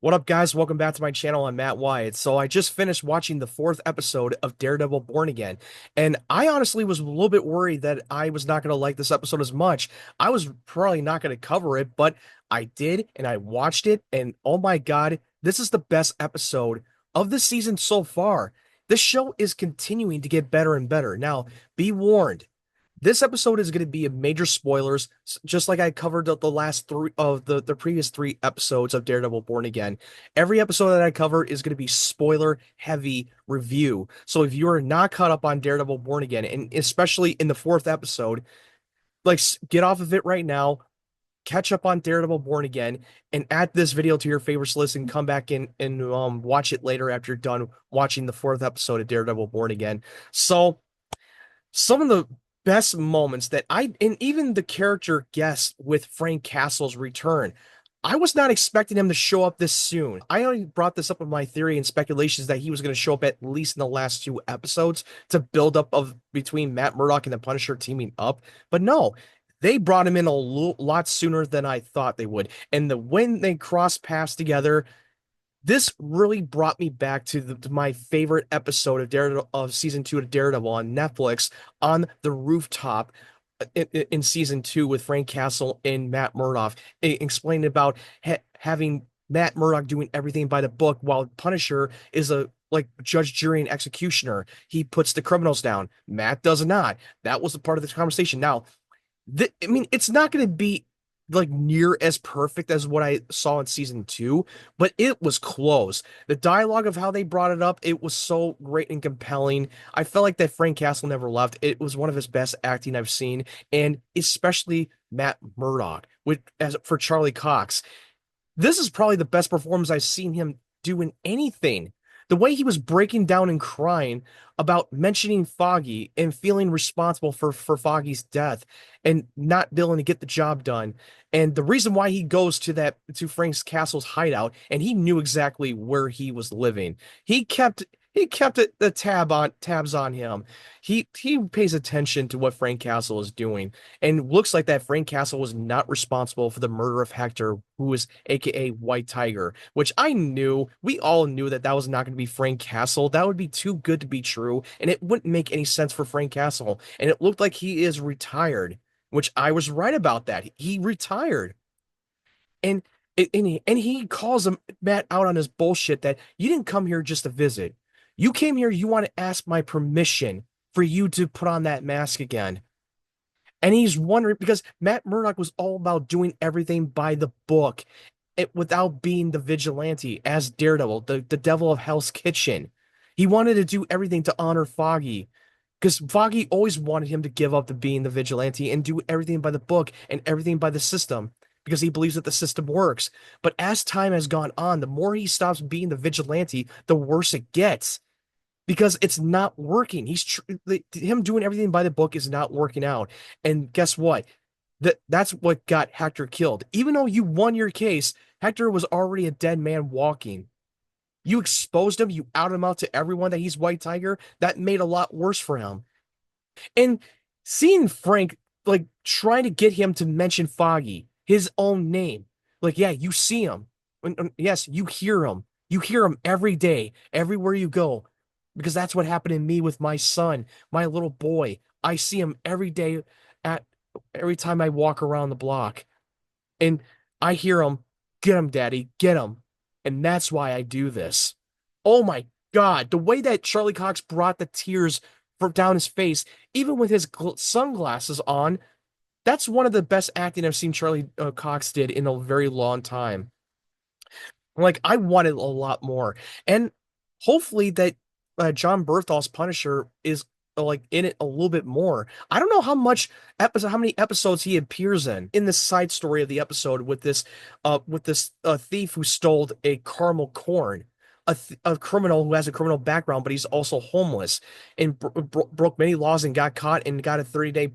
What up, guys? Welcome back to my channel. I'm Matt Wyatt. So I just finished watching the fourth episode of Daredevil Born Again, and I honestly was a little bit worried that I was not going to like this episode as much. I was probably not going to cover it, but I did, and I watched it, and oh my God, this is the best episode of the season so far. This show is continuing to get better and better. Now, be warned. This episode is going to be a major spoilers, just like I covered the last three of the previous three episodes of Daredevil Born Again. Every episode that I cover is going to be spoiler heavy review. So if you are not caught up on Daredevil Born Again, and especially in the fourth episode, like get off of it right now, catch up on Daredevil Born Again, and add this video to your favorites list and come back in and watch it later after you're done watching the fourth episode of Daredevil Born Again. So some of the best moments that and even the character guest with Frank Castle's return. I was not expecting him to show up this soon. I already brought this up in my theory and speculations that he was going to show up at least in the last two episodes to build up of between Matt Murdock and the Punisher teaming up. But no, they brought him in a lot sooner than I thought they would. And when they crossed paths together, this really brought me back to my favorite episode of Daredevil of season two of Daredevil on Netflix on the rooftop in season two with Frank Castle and Matt Murdock, explaining about having Matt Murdock doing everything by the book while Punisher is a like judge, jury, and executioner. He puts the criminals down. Matt does not. That was a part of this conversation. Now, I mean, it's not going to be like near as perfect as what I saw in season two, but it was close. The dialogue of how they brought it up, it was so great and compelling. I felt like that Frank Castle never left. It was one of his best acting I've seen, and especially Matt Murdock with as for Charlie Cox. This is probably the best performance I've seen him do in anything. The way he was breaking down and crying about mentioning Foggy and feeling responsible for Foggy's death and not being able to get the job done. And the reason why he goes to Frank's Castle's hideout, and he knew exactly where he was living. He kept the tabs on him. He pays attention to what Frank Castle is doing, and looks like that Frank Castle was not responsible for the murder of Hector, who was AKA White Tiger, which we all knew that that was not going to be Frank Castle. That would be too good to be true, and it wouldn't make any sense for Frank Castle. And it looked like he is retired, which I was right about that. He retired. And and he calls him Matt out on his bullshit that you didn't come here just to visit. You came here, you want to ask my permission for you to put on that mask again. And he's wondering because Matt Murdock was all about doing everything by the book without being the vigilante as Daredevil, the devil of Hell's Kitchen. He wanted to do everything to honor Foggy because Foggy always wanted him to give up to being the vigilante and do everything by the book and everything by the system because he believes that the system works. But as time has gone on, the more he stops being the vigilante, the worse it gets because it's not working. Him doing everything by the book is not working out. And guess what? That's what got Hector killed. Even though you won your case, Hector was already a dead man walking. You exposed him, you outed him out to everyone that he's White Tiger. That made a lot worse for him. And seeing Frank like trying to get him to mention Foggy, his own name. Like, yeah, you see him. Yes, you hear him. You hear him every day, everywhere you go. Because that's what happened to me with my son, my little boy. I see him every day at every time I walk around the block. And I hear him, get him, daddy, get him. And that's why I do this. Oh my God, the way that Charlie Cox brought the tears from down his face, even with his sunglasses on, that's one of the best acting I've seen Charlie Cox did in a very long time. Like, I wanted a lot more. And hopefully that John Berthol's Punisher is like in it a little bit more. I don't know how many episodes he appears in the side story of the episode with this thief who stole a caramel corn, a criminal who has a criminal background, but he's also homeless and broke many laws and got caught and got a 30-day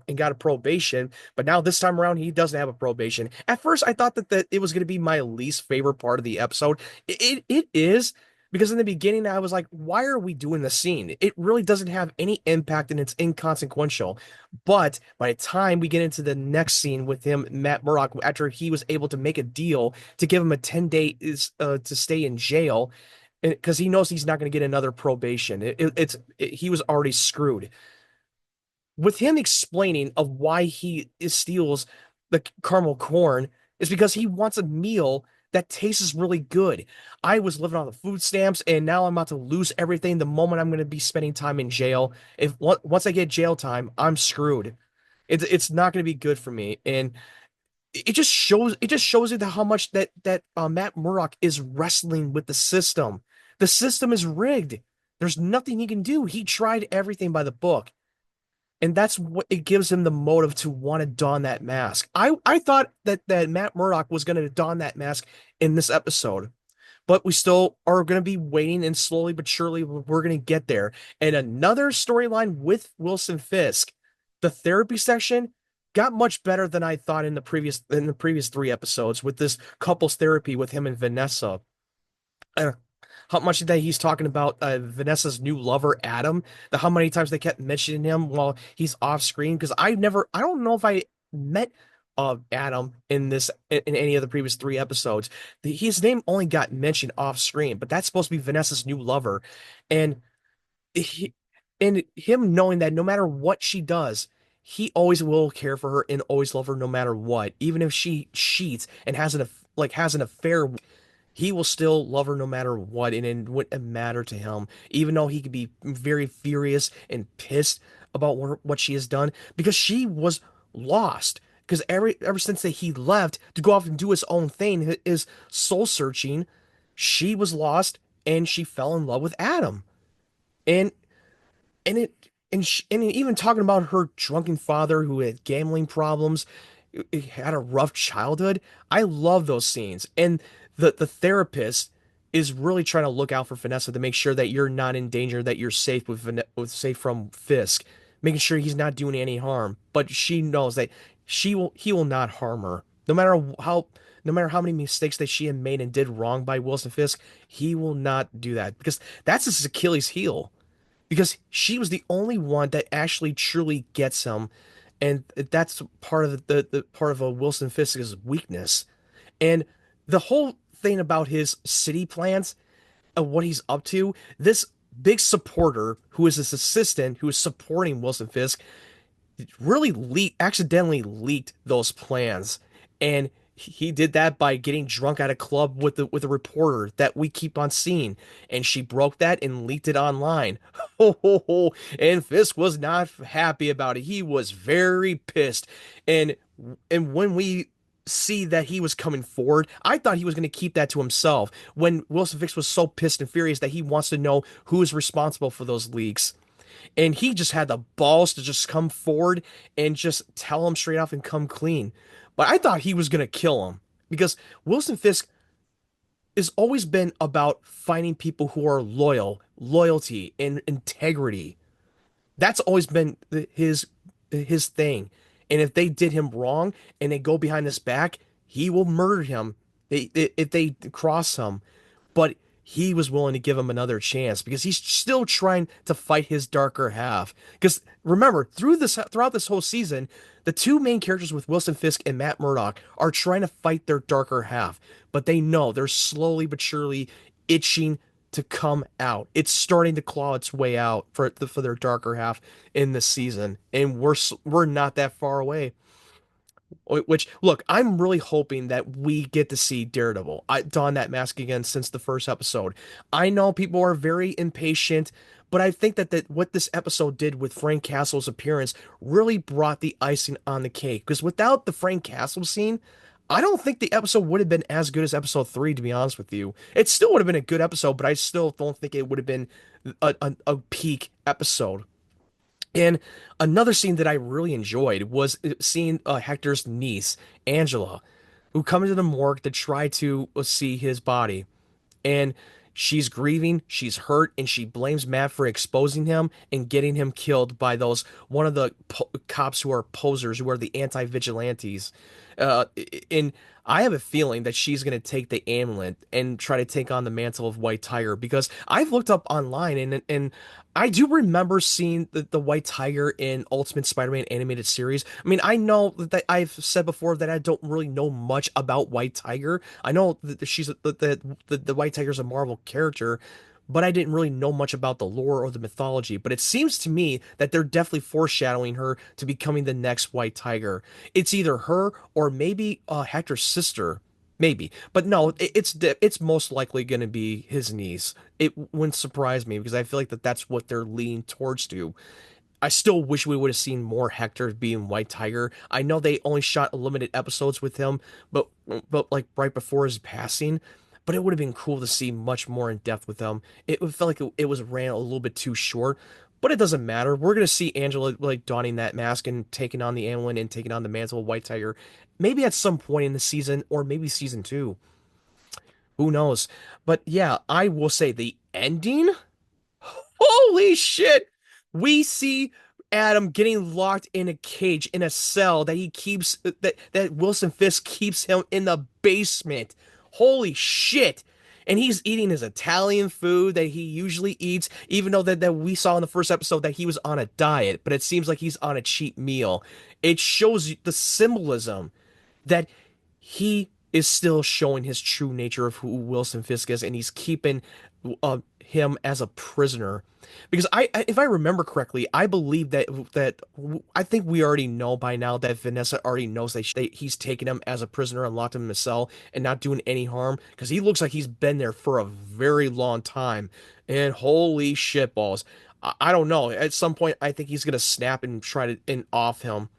and got a probation. But now this time around, he doesn't have a probation. At first, I thought that it was going to be my least favorite part of the episode. It is because in the beginning I was like, why are we doing this scene? It really doesn't have any impact and it's inconsequential. But by the time we get into the next scene with him, Matt Murdock, after he was able to make a deal to give him a 10-day is to stay in jail, because he knows he's not going to get another probation. He was already screwed. With him explaining of why he steals the caramel corn is because he wants a meal that tastes really good. I was living on the food stamps and now I'm about to lose everything the moment I'm going to be spending time in jail. If once I get jail time, I'm screwed. It's not going to be good for me. And it just shows you how much that Matt Murdock is wrestling with the system. The system is rigged. There's nothing he can do. He tried everything by the book. And that's what it gives him the motive to want to don that mask. I thought that Matt Murdock was going to don that mask in this episode, but we still are going to be waiting, and slowly but surely we're going to get there. And another storyline with Wilson Fisk, the therapy section got much better than I thought in the previous three episodes with this couples therapy with him and Vanessa. Uh, how much that he's talking about Vanessa's new lover, Adam, how many times they kept mentioning him while he's off screen. Because I don't know if I met Adam in any of the previous three episodes. His name only got mentioned off screen, but that's supposed to be Vanessa's new lover. And he, and him knowing that no matter what she does, he always will care for her and always love her no matter what, even if she cheats and has an affair, he will still love her no matter what, and it wouldn't matter to him, even though he could be very furious and pissed about what she has done because she was lost. Because ever since that he left to go off and do his own thing, his soul searching, she was lost and she fell in love with Adam. And and even talking about her drunken father who had gambling problems, had a rough childhood. I love those scenes, and the therapist is really trying to look out for Vanessa to make sure that you're not in danger, that you're safe safe from Fisk, making sure he's not doing any harm. But she knows that he will not harm her, no matter how many mistakes that she had made and did wrong by Wilson Fisk. He will not do that because that's his Achilles heel, because she was the only one that actually truly gets him, and that's part of the part of a Wilson Fisk's weakness. And the whole thing about his city plans and what he's up to, this big supporter who is his assistant who is supporting Wilson Fisk really accidentally leaked those plans, and he did that by getting drunk at a club with a reporter that we keep on seeing, and she broke that and leaked it online. And Fisk was not happy about it. He was very pissed, and when we see that he was coming forward, I thought he was going to keep that to himself. When Wilson Fisk was so pissed and furious that he wants to know who is responsible for those leaks, and he just had the balls to just come forward and just tell him straight off and come clean. But I thought he was going to kill him because Wilson Fisk has always been about finding people who are loyalty, and integrity. That's always been his thing. And if they did him wrong and they go behind his back, he will murder him if they cross him. But he was willing to give him another chance because he's still trying to fight his darker half. Because remember, throughout this whole season, the two main characters with Wilson Fisk and Matt Murdock are trying to fight their darker half, but they know they're slowly but surely itching to come out. It's starting to claw its way out for their darker half in this season, and we're not that far away. Which, look, I'm really hoping that we get to see Daredevil don that mask again since the first episode. I know people are very impatient, but I think that what this episode did with Frank Castle's appearance really brought the icing on the cake. Because without the Frank Castle scene, I don't think the episode would have been as good as episode three, to be honest with you. It still would have been a good episode, but I still don't think it would have been a peak episode. And another scene that I really enjoyed was seeing Hector's niece, Angela, who comes into the morgue to try to see his body. And she's grieving, she's hurt, and she blames Matt for exposing him and getting him killed by one of the cops who are posers, who are the anti-vigilantes. And I have a feeling that she's going to take the amulet and try to take on the mantle of White Tiger because I've looked up online and I do remember seeing the White Tiger in Ultimate Spider-Man animated series. I mean, I know that I've said before that I don't really know much about White Tiger. I know that she's the White Tiger's a Marvel character, but I didn't really know much about the lore or the mythology. But it seems to me that they're definitely foreshadowing her to becoming the next White Tiger. It's either her or maybe Hector's sister. Maybe, but no, it's most likely going to be his niece. It wouldn't surprise me because I feel like that's what they're leaning towards to. I still wish we would have seen more Hector being White Tiger. I know they only shot limited episodes with him, but like right before his passing. But it would have been cool to see much more in depth with him. It felt like it was ran a little bit too short, but it doesn't matter. We're gonna see Angela like donning that mask and taking on the Amulet and taking on the mantle of White Tiger, maybe at some point in the season or maybe season two. Who knows? But yeah, I will say the ending. Holy shit! We see Adam getting locked in a cage in a cell that he keeps that Wilson Fisk keeps him in the basement. Holy shit! And he's eating his Italian food that he usually eats, even though that we saw in the first episode that he was on a diet, but it seems like he's on a cheap meal. It shows you the symbolism that he is still showing his true nature of who Wilson Fisk is, and he's keeping him as a prisoner. Because if I remember correctly, I believe that I think we already know by now that Vanessa already knows that he's taken him as a prisoner and locked him in a cell and not doing any harm because he looks like he's been there for a very long time. And holy shit balls, I don't know. At some point, I think he's gonna snap and try to and off him,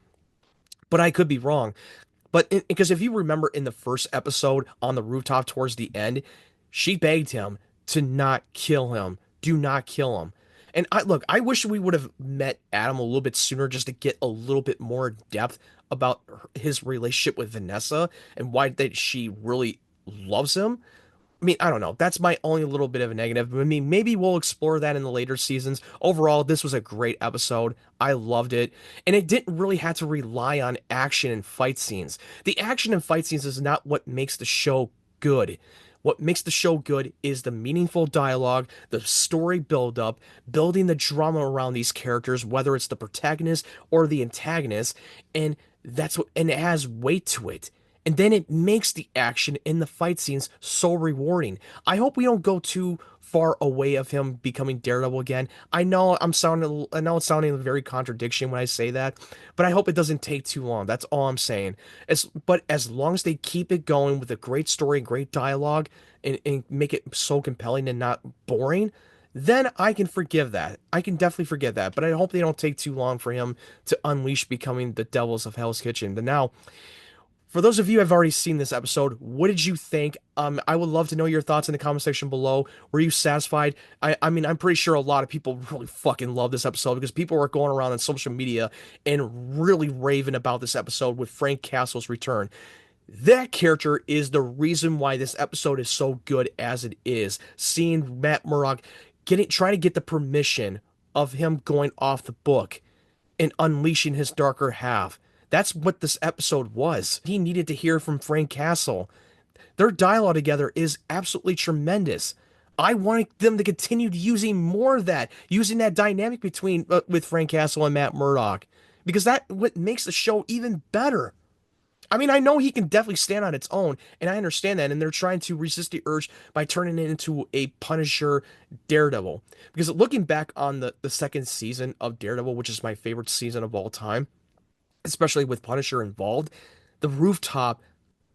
but I could be wrong. Because if you remember in the first episode on the rooftop towards the end, she begged him to not kill him. Do not kill him. And I wish we would have met Adam a little bit sooner just to get a little bit more depth about his relationship with Vanessa and why that she really loves him. I mean, I don't know. That's my only little bit of a negative. I mean, maybe we'll explore that in the later seasons. Overall, this was a great episode. I loved it. And it didn't really have to rely on action and fight scenes. The action and fight scenes is not what makes the show good. What makes the show good is the meaningful dialogue, the story build up, building the drama around these characters, whether it's the protagonist or the antagonist, and and it has weight to it. And then it makes the action in the fight scenes so rewarding. I hope we don't go too far away of him becoming Daredevil again. I know it's sounding a very contradiction when I say that, but I hope it doesn't take too long. That's all I'm saying. But as long as they keep it going with a great story and great dialogue and make it so compelling and not boring, then I can forgive that. I can definitely forgive that. But I hope they don't take too long for him to unleash becoming the devils of Hell's Kitchen. But now, for those of you who have already seen this episode, what did you think? I would love to know your thoughts in the comment section below. Were you satisfied? I mean, I'm pretty sure a lot of people really fucking love this episode because people were going around on social media and really raving about this episode with Frank Castle's return. That character is the reason why this episode is so good as it is. Seeing Matt Murdock trying to get the permission of him going off the book and unleashing his darker half. That's what this episode was. He needed to hear from Frank Castle. Their dialogue together is absolutely tremendous. I wanted them to continue using more of that, using that dynamic between with Frank Castle and Matt Murdock, because that what makes the show even better. I mean, I know he can definitely stand on its own, and I understand that, and they're trying to resist the urge by turning it into a Punisher Daredevil. Because looking back on the second season of Daredevil, which is my favorite season of all time, especially with Punisher involved, the rooftop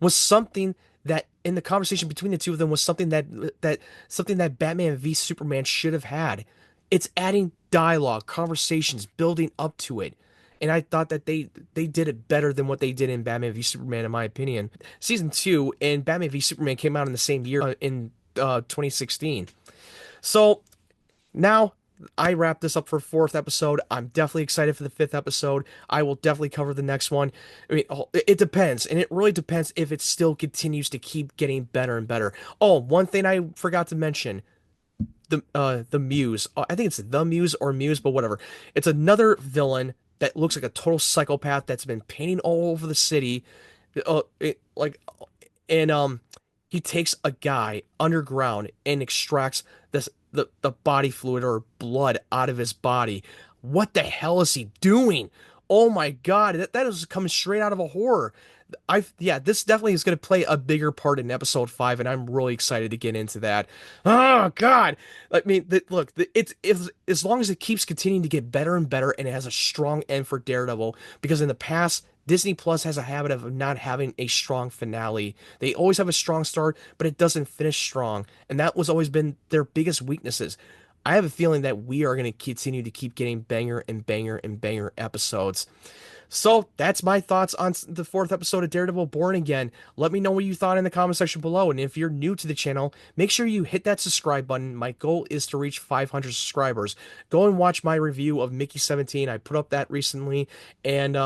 was something that in the conversation between the two of them was something that Batman v Superman should have had. It's adding dialogue, conversations, building up to it. And I thought that they did it better than what they did in Batman v Superman, in my opinion. Season 2 and Batman v Superman came out in the same year in 2016. So now I wrap this up for fourth episode. I'm definitely excited for the fifth episode. I will definitely cover the next one. I mean, it depends, and it really depends if it still continues to keep getting better and better. Oh, one thing I forgot to mention: the Muse. I think it's the Muse or Muse, but whatever. It's another villain that looks like a total psychopath that's been painting all over the city. Like, and he takes a guy underground and extracts the body fluid or blood out of his body. What the hell is he doing? Oh my God, that is coming straight out of a horror. Yeah, this definitely is going to play a bigger part in episode 5, and I'm really excited to get into that. Oh God, I mean, look, it's as long as it keeps continuing to get better and better, and it has a strong end for Daredevil, because in the past, Disney Plus has a habit of not having a strong finale. They always have a strong start, but it doesn't finish strong, and that was always been their biggest weaknesses. I have a feeling that we are going to continue to keep getting banger and banger and banger episodes. So that's my thoughts on the fourth episode of Daredevil Born Again. Let me know what you thought in the comment section below. And if you're new to the channel, make sure you hit that subscribe button. My goal is to reach 500 subscribers. Go and watch my review of Mickey 17. I put up that recently. And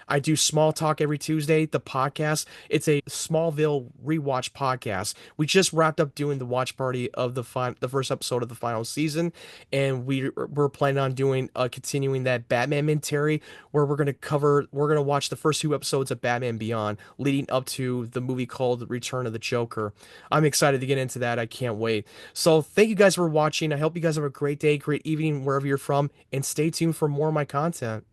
I do Small Talk every Tuesday, the podcast. It's a Smallville rewatch podcast. We just wrapped up doing the watch party of the first episode of the final season. And we're planning on doing continuing that Batman mini where we're going to watch the first 2 episodes of Batman Beyond leading up to the movie called Return of the Joker. I'm excited to get into that. I can't wait. So thank you guys for watching. I hope you guys have a great day, great evening, wherever you're from, and stay tuned for more of my content.